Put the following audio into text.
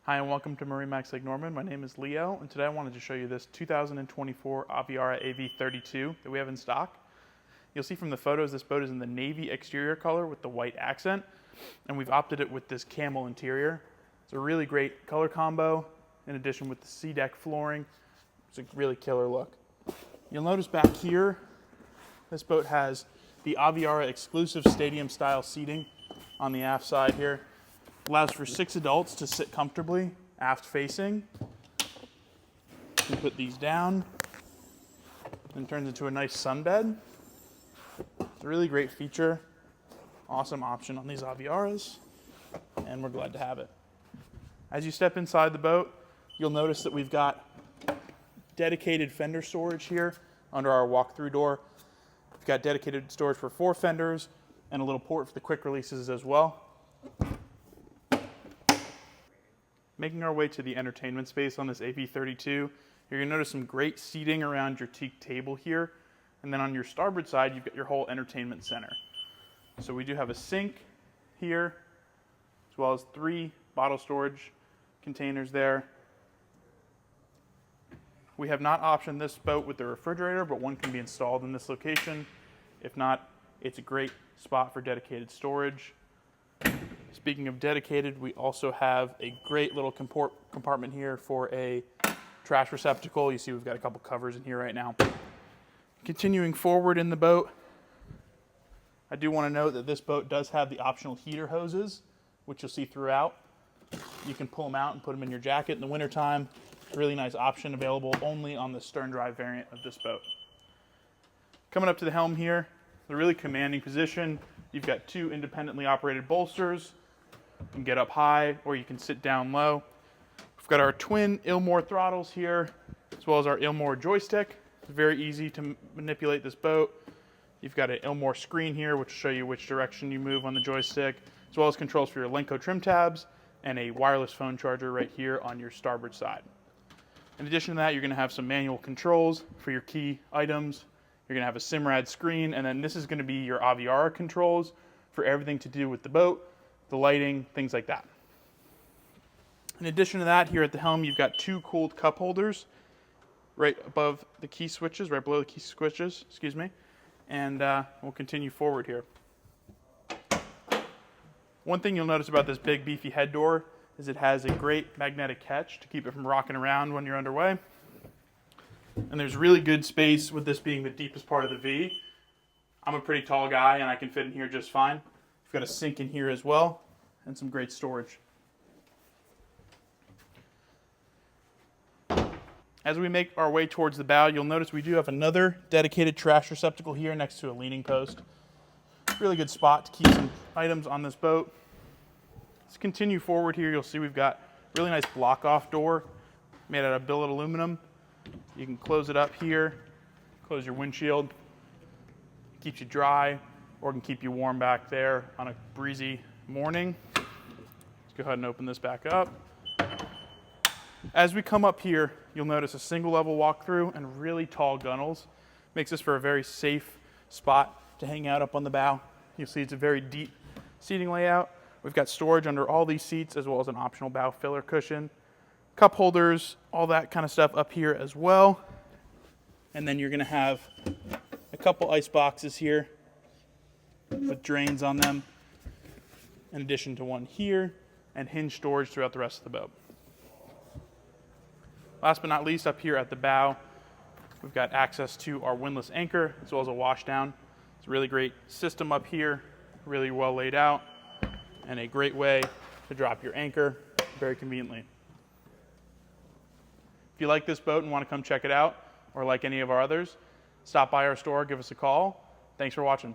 Hi and welcome to MarineMax Lake Norman. My name is Leo and today I wanted to show you this 2024 Aviara AV32 that we have in stock. You'll see from the photos this boat is in the navy exterior color with the white accent, and we've opted it with this camel interior. It's a really great color combo in addition with the sea deck flooring. It's a really killer look. You'll notice back here this boat has the Aviara exclusive stadium style seating on the aft side here. Allows for 6 adults to sit comfortably aft facing. You put these down and it turns into a nice sunbed. It's a really great feature, awesome option on these Aviaras, and we're glad to have it. As you step inside the boat, you'll notice that we've got dedicated fender storage here under our walk-through door. We've got dedicated storage for 4 fenders and a little port for the quick releases as well. Making our way to the entertainment space on this AV32, you're going to notice some great seating around your teak table here. And then on your starboard side, you've got your whole entertainment center. So we do have a sink here, as well as 3 bottle storage containers there. We have not optioned this boat with the refrigerator, but one can be installed in this location. If not, it's a great spot for dedicated storage. Speaking of dedicated, we also have a great little compartment here for a trash receptacle. You see we've got a couple covers in here right now. Continuing forward in the boat, I do want to note that this boat does have the optional heater hoses, which you'll see throughout. You can pull them out and put them in your jacket in the wintertime. Really nice option, available only on the stern drive variant of this boat. Coming up to the helm here, a really commanding position. You've got 2 independently operated bolsters. You can get up high or you can sit down low. We've got our twin Ilmore throttles here, as well as our Ilmore joystick. It's very easy to manipulate this boat. You've got an Ilmore screen here, which will show you which direction you move on the joystick, as well as controls for your Lenco trim tabs and a wireless phone charger right here on your starboard side. In addition to that, you're going to have some manual controls for your key items. You're going to have a Simrad screen, and then this is going to be your Aviara controls for everything to do with the boat, the lighting, things like that. In addition to that, here at the helm, you've got 2 cooled cup holders right above the key switches, right below the key switches, excuse me, and we'll continue forward here. One thing you'll notice about this big beefy head door is it has a great magnetic catch to keep it from rocking around when you're underway. And there's really good space with this being the deepest part of the V. I'm a pretty tall guy and I can fit in here just fine. We've got a sink in here as well and some great storage. As we make our way towards the bow, you'll notice we do have another dedicated trash receptacle here next to a leaning post. Really good spot to keep some items on this boat. Let's continue forward here. You'll see we've got a really nice block off door made out of billet aluminum. You can close it up here, close your windshield, keeps you dry, or can keep you warm back there on a breezy morning. Let's go ahead and open this back up. As we come up here, you'll notice a single level walkthrough and really tall gunnels. Makes this for a very safe spot to hang out up on the bow. You'll see it's a very deep seating layout. We've got storage under all these seats as well as an optional bow filler cushion. Cup holders, all that kind of stuff up here as well. And then you're going to have a couple ice boxes here with drains on them, in addition to one here, and hinge storage throughout the rest of the boat. Last but not least, up here at the bow, we've got access to our windlass anchor as well as a washdown. It's a really great system up here, really well laid out, and a great way to drop your anchor very conveniently. If you like this boat and want to come check it out, or like any of our others, stop by our store, give us a call. Thanks for watching.